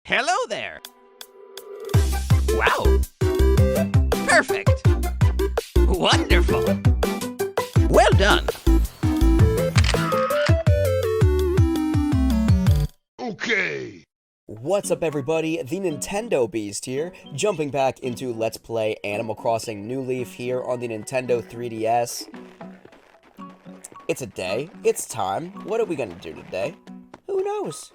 Hello there! Wow! Perfect! Wonderful! Well done! Okay! What's up, everybody? The Nintendo Beast here, jumping back into Let's Play Animal Crossing New Leaf here on the Nintendo 3DS. It's a day. It's time. What are we gonna do today? Who knows?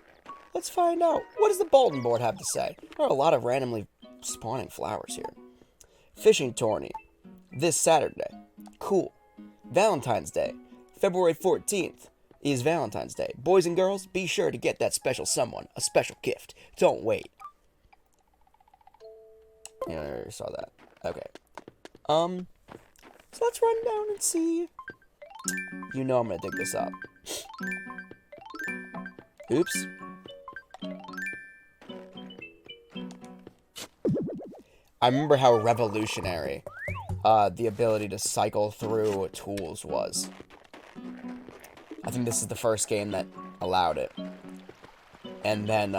Let's find out. What does the bulletin board have to say? There are a lot of randomly spawning flowers here. Fishing tourney. This Saturday. Cool. Valentine's Day. February 14th is Valentine's Day. Boys and girls, be sure to get that special someone a special gift. Don't wait. Yeah, I already saw that. Okay. So let's run down and see. You know I'm gonna dig this up. Oops. I remember how revolutionary the ability to cycle through tools was. I think this is the first game that allowed it. And then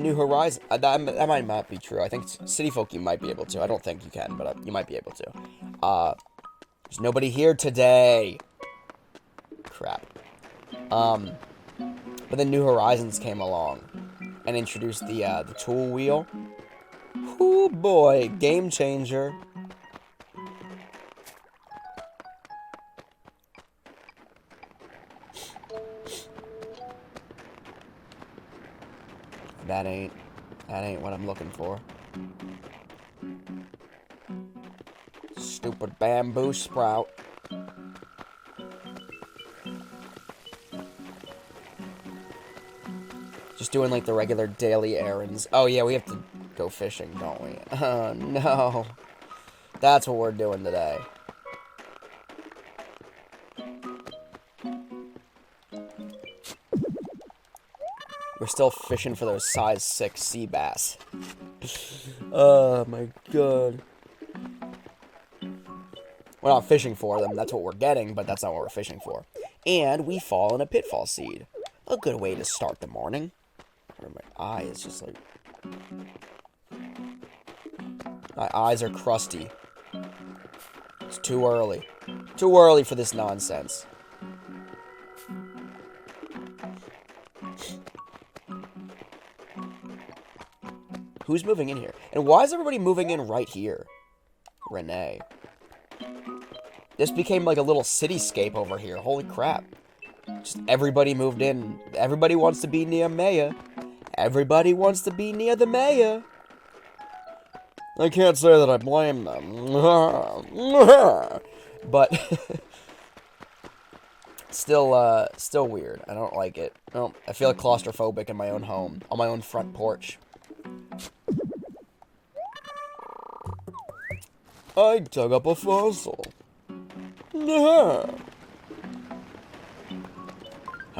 New Horizons. That might not be true. I think City Folk you might be able to. I don't think you can, but you might be able to. There's nobody here today. Crap. But then New Horizons came along and introduced the tool wheel. Whoo boy, game changer. That ain't what I'm looking for. Stupid bamboo sprout. Just doing like the regular daily errands. Oh yeah, we have to go fishing, don't we? Oh no. That's what we're doing today. We're still fishing for those size 6 sea bass. Oh my god. We're not fishing for them, that's what we're getting, but that's not what we're fishing for. And we fall in a pitfall seed. A good way to start the morning. My eye is just like... My eyes are crusty. It's too early. Too early for this nonsense. Who's moving in here? And why is everybody moving in right here? Renee. This became like a little cityscape over here. Holy crap. Just everybody moved in. Everybody wants to be near Maya. Everybody wants to be near the mayor. I can't say that I blame them. But still weird. I don't like it. I feel claustrophobic in my own home, on my own front porch. I dug up a fossil. How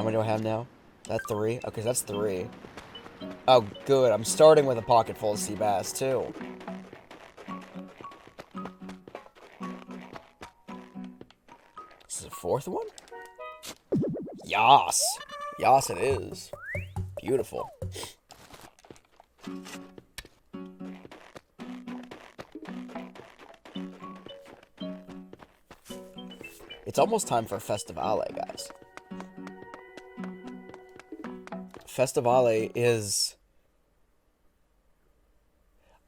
many do I have now? That 3? Okay, that's 3. Oh, good. I'm starting with a pocket full of sea bass, too. This is a 4th one? Yas! Yas it is. Beautiful. It's almost time for Festivale, guys. Festivale is...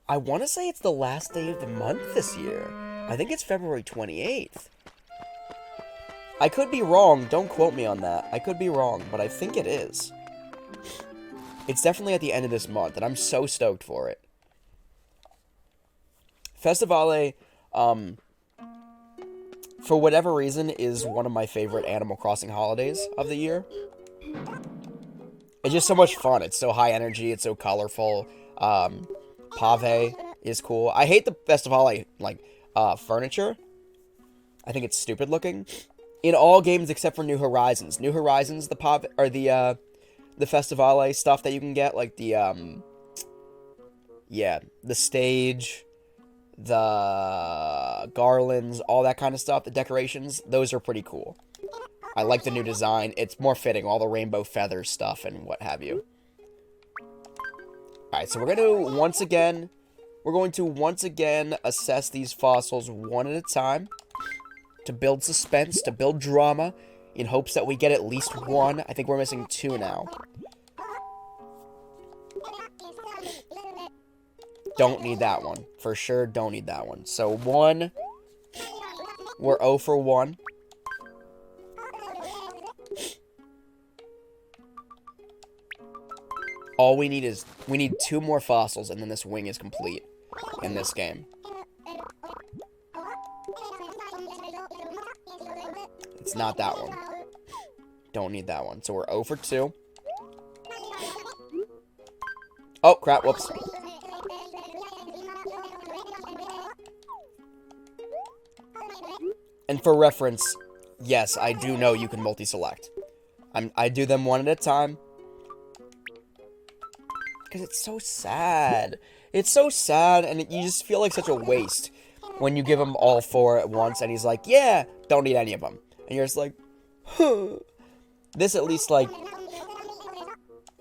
I want to say it's the last day of the month this year. I think it's February 28th. I could be wrong. Don't quote me on that. I could be wrong, but I think it is. It's definitely at the end of this month, and I'm so stoked for it. Festivale, for whatever reason, is one of my favorite Animal Crossing holidays of the year. It's just so much fun. It's so high energy. It's so colorful. Pave is cool. I hate the Festivale, like, furniture. I think it's stupid looking. In all games except for New Horizons. New Horizons, the Pave, or the Festivale stuff that you can get, like the, yeah, the stage, the garlands, all that kind of stuff, the decorations, those are pretty cool. I like the new design. It's more fitting, all the rainbow feather stuff and what have you. Alright, so we're going to once again assess these fossils one at a time to build suspense, to build drama, in hopes that we get at least one. I think we're missing 2 now. Don't need that one. For sure, don't need that one. So 1, we're 0 for 1. All we need is, we need 2 more fossils, and then this wing is complete in this game. It's not that one. Don't need that one. So we're 0 for 2. Oh, crap, whoops. And for reference, yes, I do know you can multi-select. I do them one at a time. Because it's so sad. It's so sad, and you just feel like such a waste when you give him all 4 at once, and he's like, yeah, don't need any of them. And you're just like, huh. This at least, like,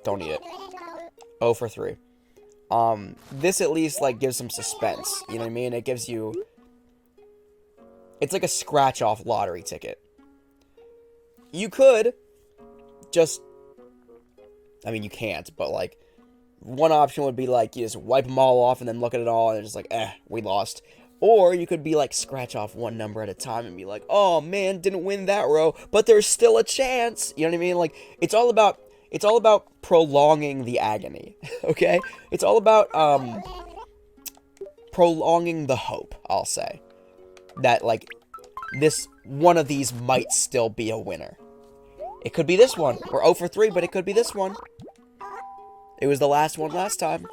don't need it. 0 for 3. This at least, like, gives some suspense. You know what I mean? It gives you... It's like a scratch-off lottery ticket. You could just... I mean, you can't, but, like... One option would be, like, you just wipe them all off and then look at it all and it's just like, we lost. Or you could be, like, scratch off one number at a time and be like, oh, man, didn't win that row, but there's still a chance. You know what I mean? Like, it's all about prolonging the agony, okay? It's all about, prolonging the hope, I'll say. That, like, one of these might still be a winner. It could be this one. We're 0 for 3, but it could be this one. It was the last one last time.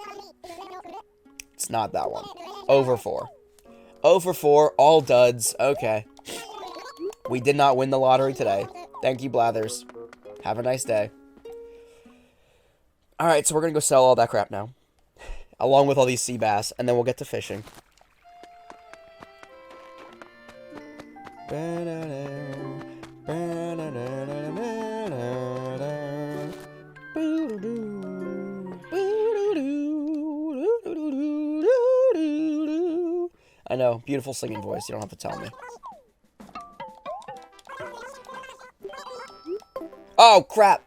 It's not that one. 0 for 4. 0 for 4, all duds. Okay. We did not win the lottery today. Thank you, Blathers. Have a nice day. Alright, so we're gonna go sell all that crap now. Along with all these sea bass, and then we'll get to fishing. I know, beautiful singing voice, you don't have to tell me. Oh, crap!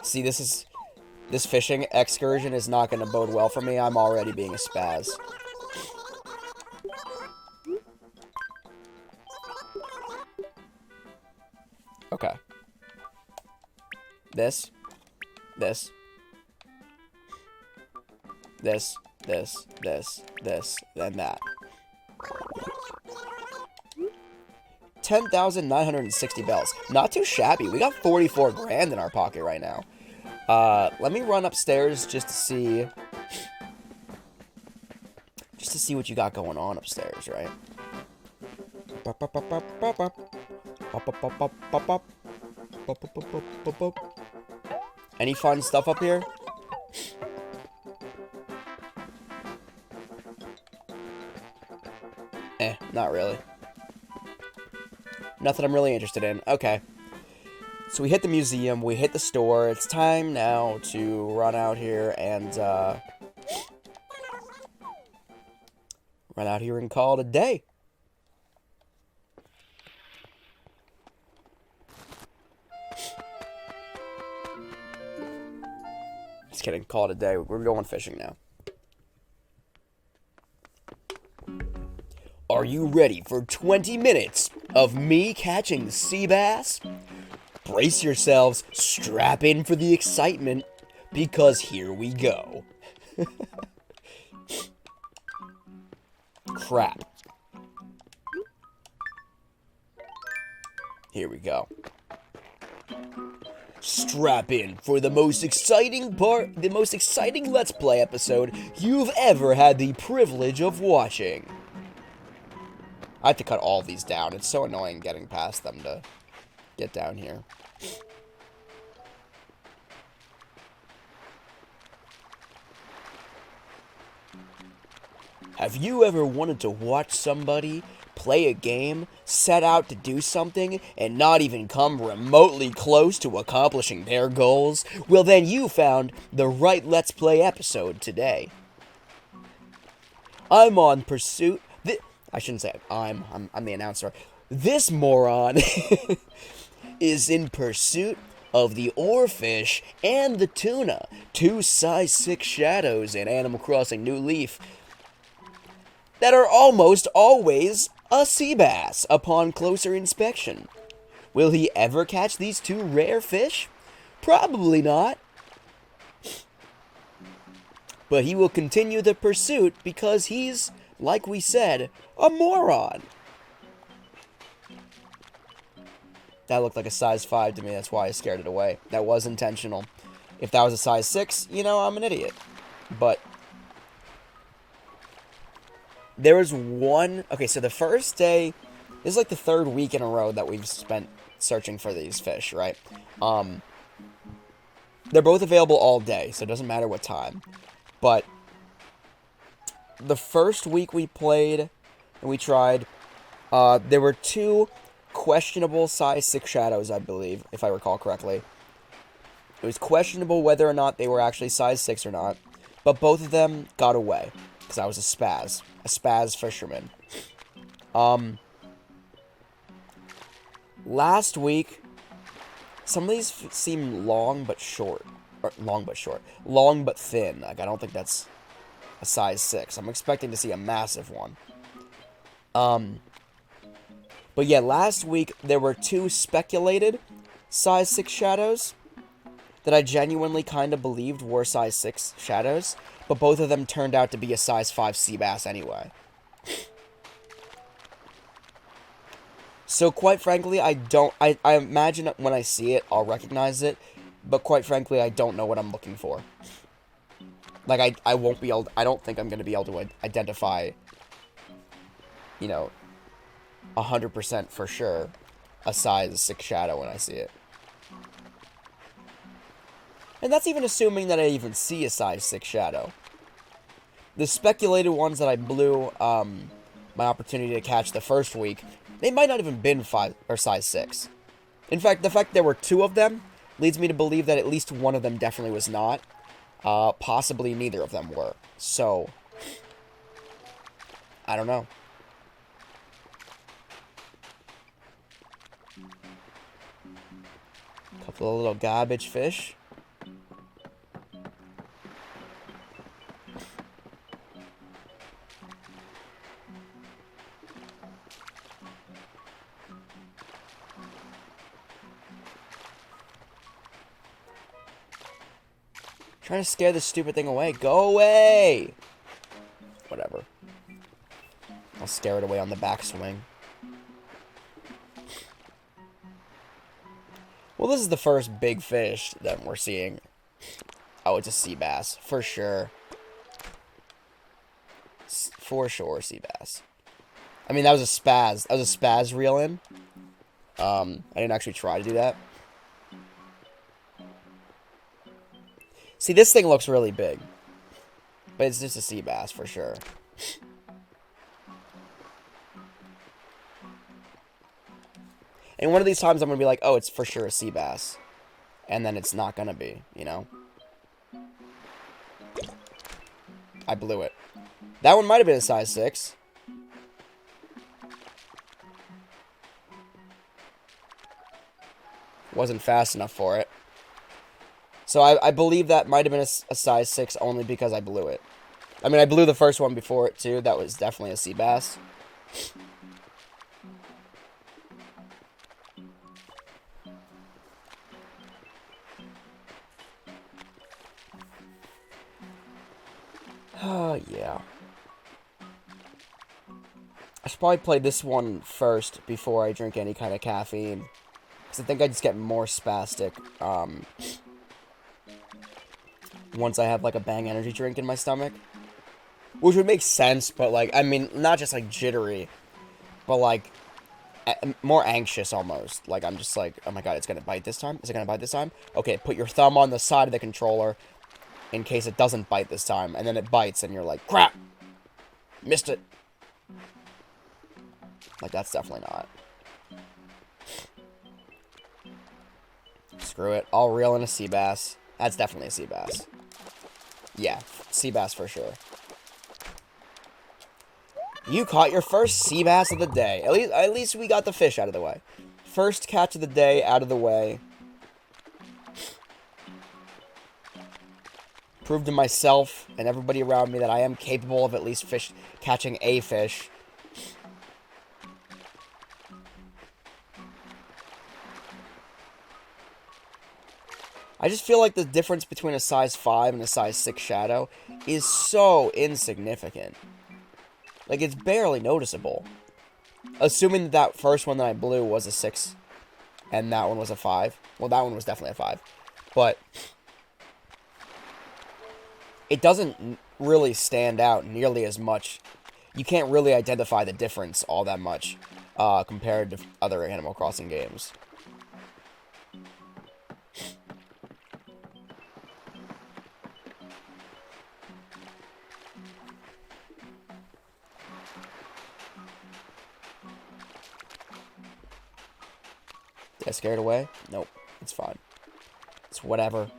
See, this fishing excursion is not going to bode well for me. I'm already being a spaz. Okay. This, then that. 10,960 bells. Not too shabby. We got 44 grand in our pocket right now. Let me run upstairs just to see what you got going on upstairs, right? Any fun stuff up here? Not really. Nothing I'm really interested in. Okay. So we hit the museum, we hit the store. It's time now to run out here and, call it a day. Just kidding, call it a day. We're going fishing now. Are you ready for 20 minutes of me catching sea bass? Brace yourselves, strap in for the excitement, because here we go. Crap. Here we go. Strap in for the most exciting Let's Play episode you've ever had the privilege of watching. I have to cut all these down. It's so annoying getting past them to get down here. Have you ever wanted to watch somebody play a game, set out to do something, and not even come remotely close to accomplishing their goals? Well, then you found the right Let's Play episode today. I'm on pursuit... I shouldn't say I'm the announcer. This moron is in pursuit of the oarfish and the tuna, 2 size 6 shadows in Animal Crossing New Leaf that are almost always a sea bass upon closer inspection. Will he ever catch these 2 rare fish? Probably not. But he will continue the pursuit because he's, like we said, a moron. That looked like a size 5 to me, that's why I scared it away. That was intentional. If that was a size 6, you know, I'm an idiot. But there was one... Okay, so the first day... This is like the 3rd week in a row that we've spent searching for these fish, right? They're both available all day, so it doesn't matter what time. But the first week we played and we tried, there were 2 questionable size 6 shadows, I believe, if I recall correctly. It was questionable whether or not they were actually size 6 or not, but both of them got away, because I was a spaz fisherman. Last week, some of these seem long but short, or long but thin. Like, I don't think that's a size 6. I'm expecting to see a massive one. But yeah, last week there were 2 speculated size 6 shadows that I genuinely kind of believed were size 6 shadows, but both of them turned out to be a size 5 sea bass anyway. So quite frankly, I imagine when I see it, I'll recognize it, but quite frankly, I don't know what I'm looking for. Like, I won't be able, I don't think I'm going to be able to identify, you know, 100% for sure a size 6 shadow when I see it. And that's even assuming that I even see a size 6 shadow. The speculated ones that I blew my opportunity to catch the first week, they might not even been 5 or size 6. In fact, the fact there were 2 of them leads me to believe that at least one of them definitely was not. Possibly neither of them were. So, I don't know. Couple of little garbage fish. Trying to scare this stupid thing away. Go away! Whatever. I'll scare it away on the backswing. Well, this is the first big fish that we're seeing. Oh, it's a sea bass. For sure. For sure, sea bass. I mean, that was a spaz. That was a spaz reel in. I didn't actually try to do that. See, this thing looks really big. But it's just a sea bass, for sure. And one of these times I'm going to be like, oh, it's for sure a sea bass. And then it's not going to be, you know? I blew it. That one might have been a size 6. Wasn't fast enough for it. So I believe that might have been a size 6 only because I blew it. I mean, I blew the first one before it, too. That was definitely a sea bass. Oh, yeah. I should probably play this one first before I drink any kind of caffeine. Because I think I just get more spastic, once I have, like, a Bang energy drink in my stomach. Which would make sense, but, like, I mean, not just, like, jittery, but, like, more anxious, almost. Like, I'm just like, oh my god, it's gonna bite this time? Is it gonna bite this time? Okay, put your thumb on the side of the controller, in case it doesn't bite this time, and then it bites, and you're like, crap! Missed it. Like, that's definitely not. Screw it. I'll reel in a sea bass. That's definitely a sea bass. Yeah, sea bass for sure. You caught your first sea bass of the day. At least we got the fish out of the way. First catch of the day out of the way. Proved to myself and everybody around me that I am capable of at least catching a fish. I just feel like the difference between a size 5 and a size 6 shadow is so insignificant. Like, it's barely noticeable. Assuming that first one that I blew was a 6 and that one was a 5. Well, that one was definitely a 5. But it doesn't really stand out nearly as much. You can't really identify the difference all that much compared to other Animal Crossing games. Did I scare it away? Nope. It's fine. It's whatever.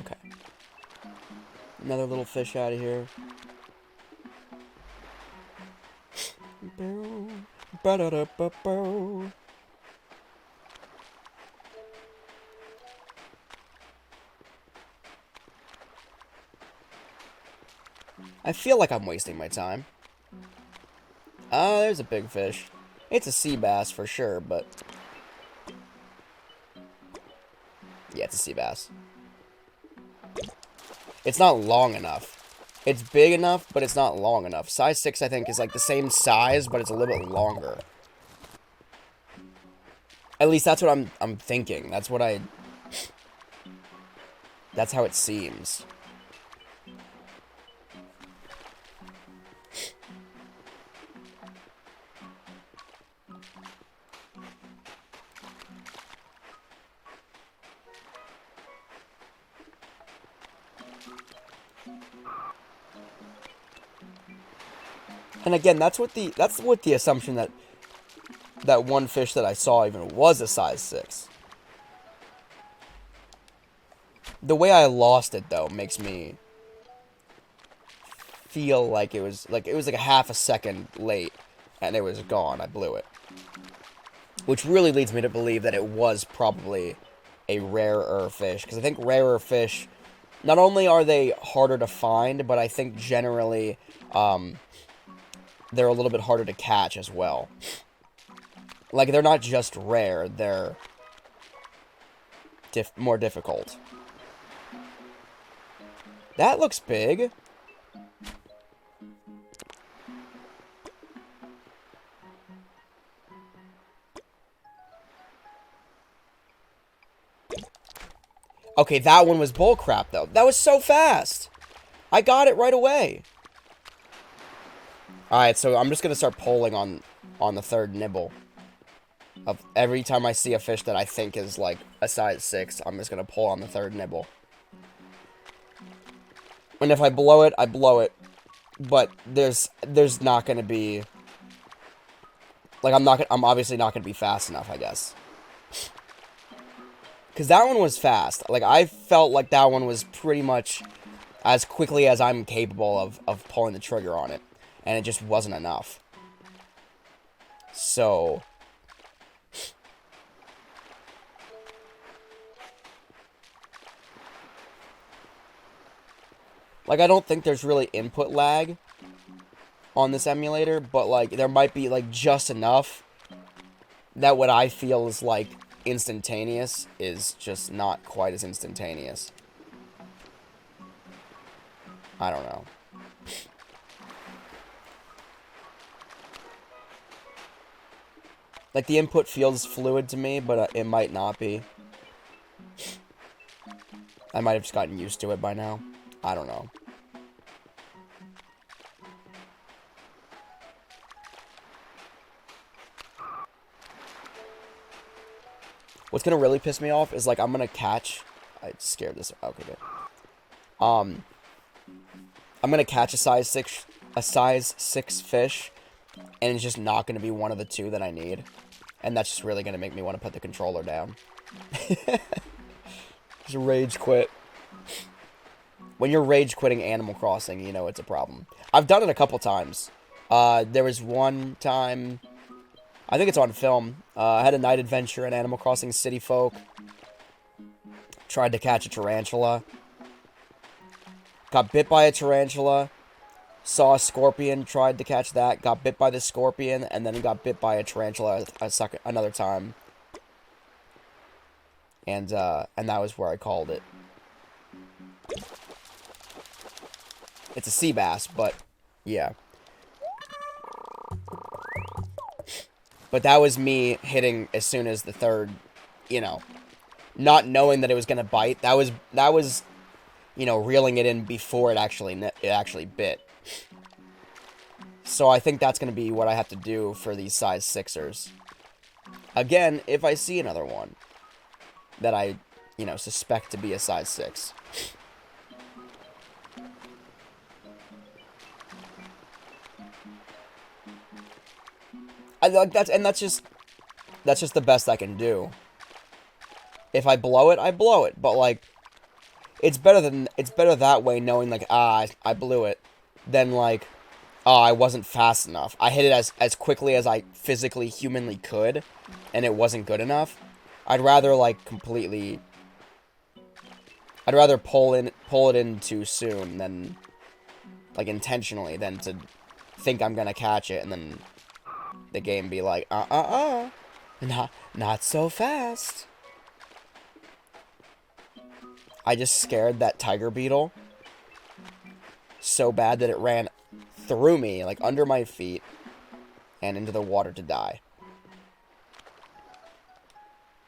Okay. Another little fish out of here. I feel like I'm wasting my time. There's a big fish. It's a sea bass for sure, but... yeah, it's a sea bass. It's not long enough. It's big enough, but it's not long enough. Size 6, I think, is like the same size, but it's a little bit longer. At least that's what I'm thinking. That's how it seems. And again, that's what the assumption that one fish that I saw even was a size 6. The way I lost it though makes me feel like it was like a half a second late and it was gone. I blew it. Which really leads me to believe that it was probably a rarer fish, because I think rarer fish, not only are they harder to find, but I think generally they're a little bit harder to catch as well. Like, they're not just rare, they're more difficult. That looks big. Okay, that one was bullcrap, though. That was so fast. I got it right away. Alright, so I'm just going to start polling on the third nibble. Of every time I see a fish that I think is, like, a size 6, I'm just going to pull on the third nibble. And if I blow it, I blow it. But there's not going to be... like, I'm obviously not going to be fast enough, I guess. Because that one was fast. Like, I felt like that one was pretty much as quickly as I'm capable of pulling the trigger on it. And it just wasn't enough. So... like, I don't think there's really input lag. on this emulator, but, like, there might be, like, just enough that what I feel is, like, instantaneous is just not quite as instantaneous. I don't know. Like, the input feels fluid to me, but it might not be. I might have just gotten used to it by now. I don't know. What's gonna really piss me off is, like, I'm gonna catch... I scared this... Okay, good. I'm gonna catch a size 6 fish, and it's just not gonna be one of the two that I need. And that's just really gonna make me want to put the controller down. Just rage quit. When you're rage quitting Animal Crossing, you know it's a problem. I've done it a couple times. There was one time... I think it's on film. I had a night adventure in Animal Crossing City Folk. Tried to catch a tarantula. Got bit by a tarantula. Saw a scorpion, tried to catch that, got bit by the scorpion, and then got bit by a tarantula another time. And that was where I called it. It's a sea bass, but, yeah. But that was me hitting as soon as the third, you know, not knowing that it was gonna bite. That was, you know, reeling it in before it actually bit. So I think that's going to be what I have to do for these size 6ers. Again, if I see another one that I, you know, suspect to be a size 6. That's just the best I can do. If I blow it, I blow it. But, like, it's better that way, knowing, like, I blew it, than, like, oh, I wasn't fast enough. I hit it as quickly as I physically, humanly could, and it wasn't good enough. I'd rather, like, completely... I'd rather pull it in too soon than, like, intentionally, than to think I'm gonna catch it, and then the game be like, not so fast. I just scared that tiger beetle so bad that it ran through me, like, under my feet, and into the water to die.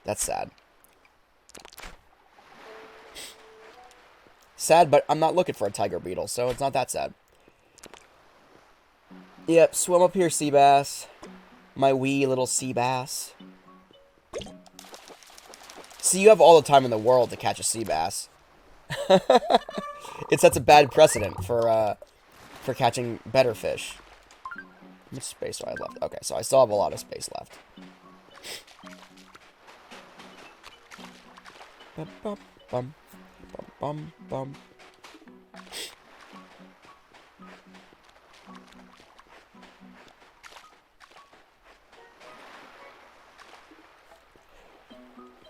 That's sad. Sad, but I'm not looking for a tiger beetle, so it's not that sad. Yep, swim up here, sea bass. My wee little sea bass. See, you have all the time in the world to catch a sea bass. It sets a bad precedent for catching better fish. How much space do I have left? Okay, so I still have a lot of space left. Bum, bum, bum, bum, bum, bum.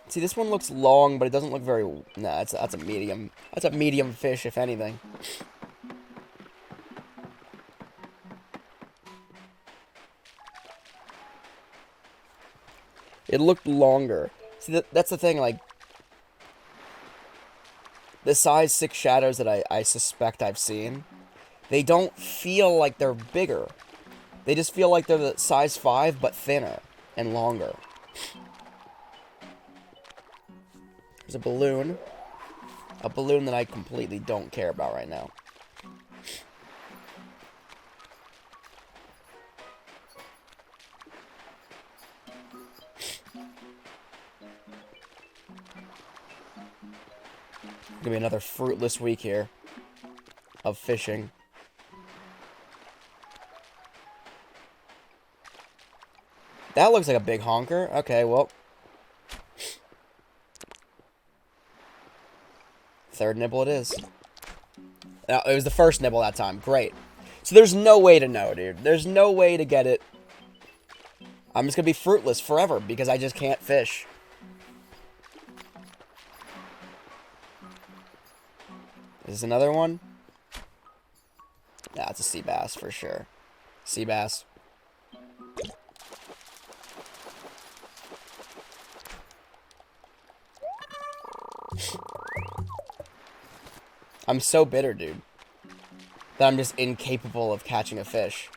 See, this one looks long, but it doesn't look very... Nah, that's a medium. That's a medium fish, if anything. It looked longer. See, that's the thing, like... The size 6 shadows that I suspect I've seen, they don't feel like they're bigger. They just feel like they're the size 5, but thinner and longer. There's a balloon. A balloon that I completely don't care about right now. Gonna be another fruitless week here of fishing. That looks like a big honker. Okay, well. Third nibble it is. No, it was the first nibble that time. Great. So there's no way to know, dude. There's no way to get it. I'm just gonna be fruitless forever because I just can't fish. Is this another one? Yeah, it's a sea bass for sure. Sea bass. I'm so bitter, dude, that I'm just incapable of catching a fish.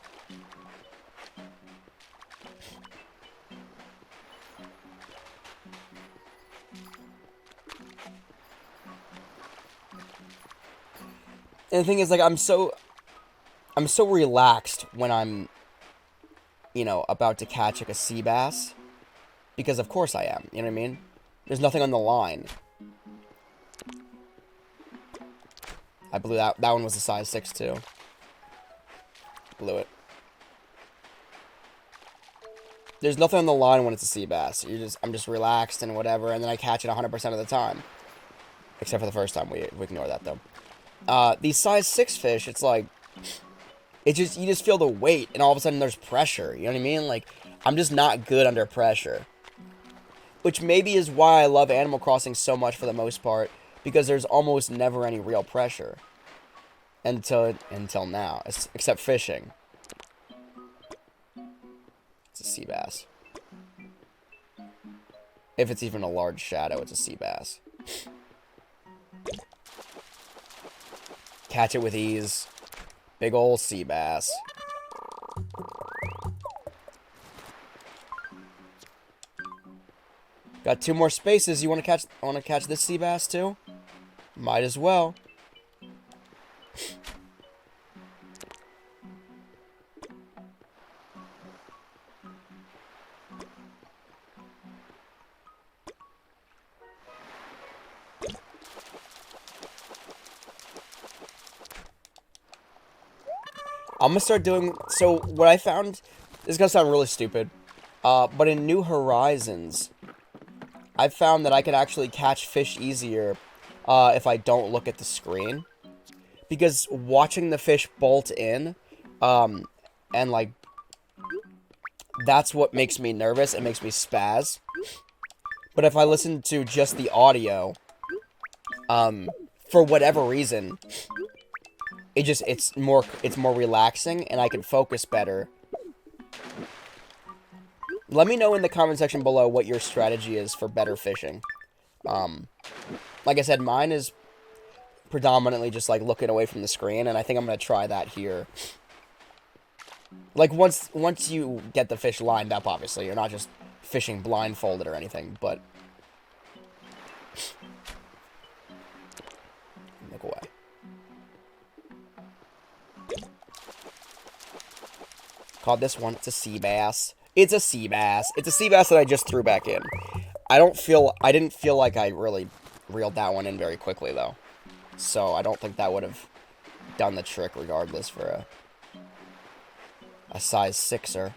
And the thing is, like, I'm so relaxed when I'm, you know, about to catch, like, a sea bass. Because of course I am, you know what I mean? There's nothing on the line. I blew that. That one was a size 6, too. Blew it. There's nothing on the line when it's a sea bass. I'm just relaxed and whatever, and then I catch it 100% of the time. Except for the first time. We ignore that, though. These size 6 fish, it's like, you just feel the weight, and all of a sudden there's pressure. You know what I mean? Like, I'm just not good under pressure. Which maybe is why I love Animal Crossing so much for the most part, because there's almost never any real pressure. Until now. Except fishing. It's a sea bass. If it's even a large shadow, it's a sea bass. Catch it with ease. Big ol' sea bass. Got 2 more spaces. You want to catch this sea bass too? Might as well. I'm gonna start doing, so what I found, this is gonna sound really stupid, but in New Horizons, I've found that I can actually catch fish easier, if I don't look at the screen, because watching the fish bolt in, and like, that's what makes me nervous, it makes me spaz, but if I listen to just the audio, for whatever reason, it's more relaxing, and I can focus better. Let me know in the comment section below what your strategy is for better fishing. Like I said, mine is predominantly just, like, looking away from the screen, and I think I'm gonna try that here. Like, once you get the fish lined up, obviously, you're not just fishing blindfolded or anything, but... Look away. Caught this one. It's a sea bass. It's a sea bass. It's a sea bass that I just threw back in. I didn't feel like I really reeled that one in very quickly, though. So I don't think that would have done the trick regardless for a size 6er.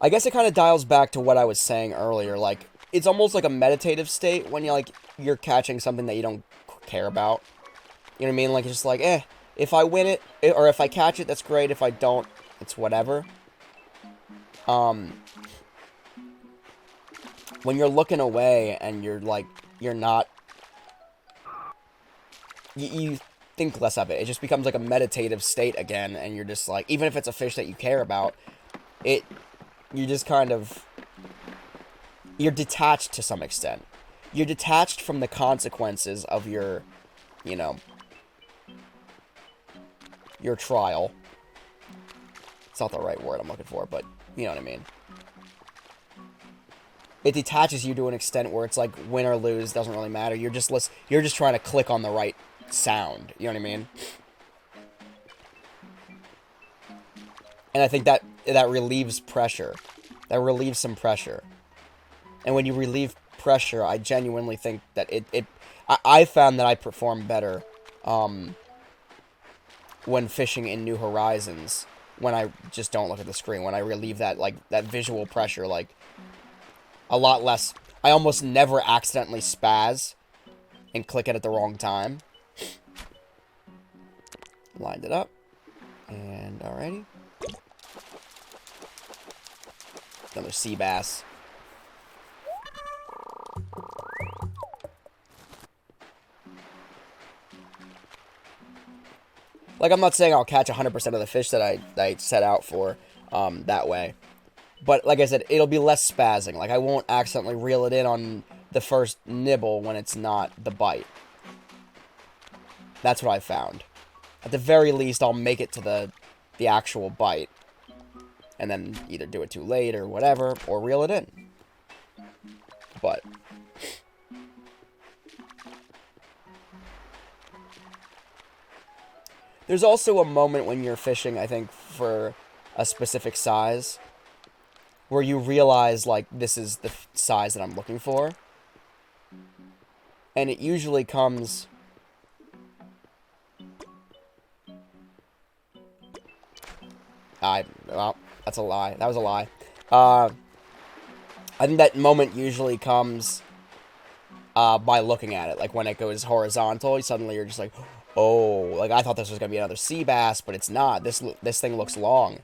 I guess it kind of dials back to what I was saying earlier. Like, it's almost like a meditative state when you're catching something that you don't care about. You know what I mean? Like, it's just like, if I win it, or if I catch it, that's great. If I don't, it's whatever. When you're looking away and you're not... You think less of it. It just becomes like a meditative state again, and you're just like... Even if it's a fish that you care about, you just kind of... You're detached to some extent. You're detached from the consequences of your, you know... your trial. It's not the right word I'm looking for, but you know what I mean. It detaches you to an extent where it's like win or lose doesn't really matter. You're just trying to click on the right sound. You know what I mean? And I think that relieves pressure. That relieves some pressure. And when you relieve pressure, I genuinely think that I found that I perform better when fishing in New Horizons, when I just don't look at the screen, when I relieve that visual pressure, like, a lot less. I almost never accidentally spaz and click it at the wrong time. Lined it up. And, alrighty. Another sea bass. Like, I'm not saying I'll catch 100% of the fish that I set out for that way. But, like I said, it'll be less spazzing. Like, I won't accidentally reel it in on the first nibble when it's not the bite. That's what I found. At the very least, I'll make it to the actual bite. And then either do it too late or whatever, or reel it in. But there's also a moment when you're fishing, I think, for a specific size, where you realize, like, this is the size that I'm looking for. And it usually comes... well, that's a lie. That was a lie. I think that moment usually comes by looking at it. Like, when it goes horizontal, suddenly you're just like, oh, like, I thought this was going to be another sea bass, but it's not. This thing looks long.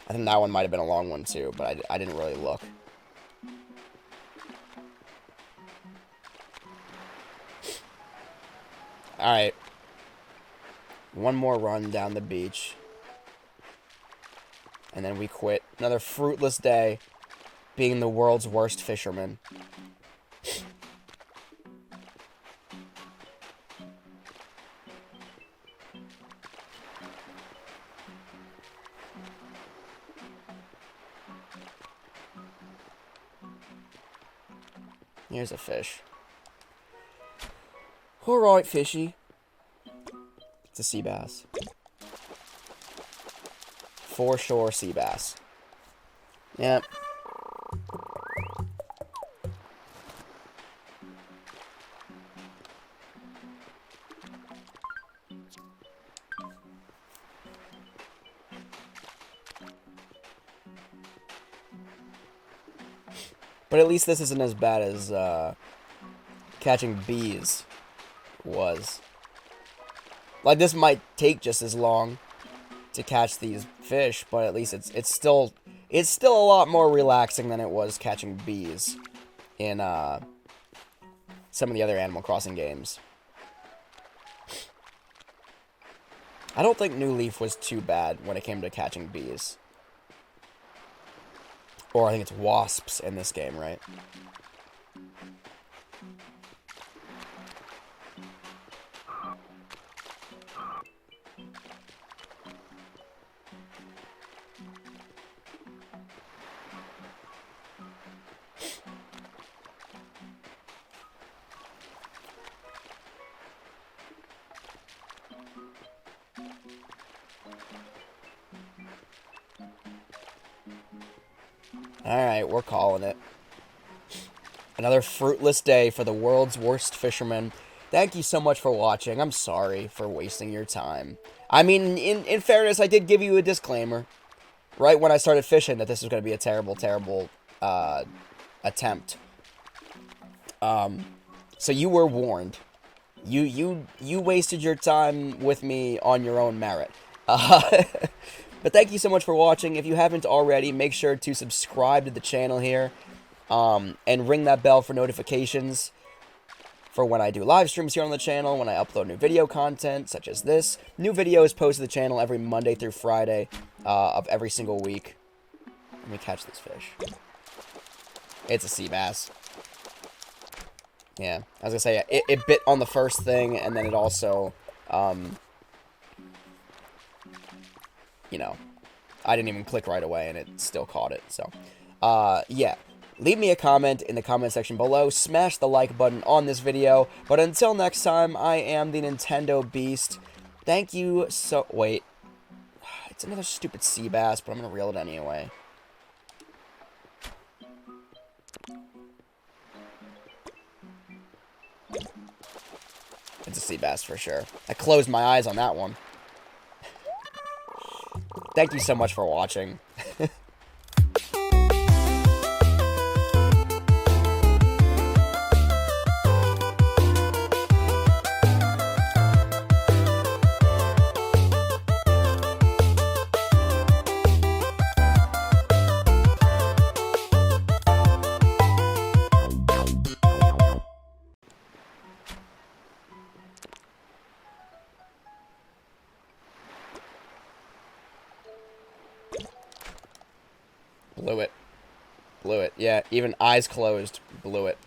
I think that one might have been a long one, too, but I didn't really look. Alright. One more run down the beach. And then we quit. Another fruitless day, being the world's worst fisherman. Here's a fish. Alright, fishy. It's a sea bass. For sure, sea bass. Yep. But at least this isn't as bad as catching bees was. Like, this might take just as long to catch these fish, but at least it's still a lot more relaxing than it was catching bees in some of the other Animal Crossing games. I don't think New Leaf was too bad when it came to catching bees. Or I think it's wasps in this game, right? Alright, we're calling it. Another fruitless day for the world's worst fisherman. Thank you so much for watching. I'm sorry for wasting your time. I mean, in fairness, I did give you a disclaimer right when I started fishing that this was going to be a terrible, terrible attempt. So you were warned. You wasted your time with me on your own merit. But thank you so much for watching. If you haven't already, make sure to subscribe to the channel here. And ring that bell for notifications for when I do live streams here on the channel, when I upload new video content, such as this. New videos posted to the channel every Monday through Friday of every single week. Let me catch this fish. It's a sea bass. Yeah, I was gonna say, it bit on the first thing, and then it also, you know, I didn't even click right away, and it still caught it, so, yeah. Leave me a comment in the comment section below, smash the like button on this video, but until next time, I am the Nintendo Beast. Thank you so... Wait. It's another stupid sea bass, but I'm gonna reel it anyway. It's a sea bass for sure. I closed my eyes on that one. Thank you so much for watching. Yeah, even eyes closed, blew it.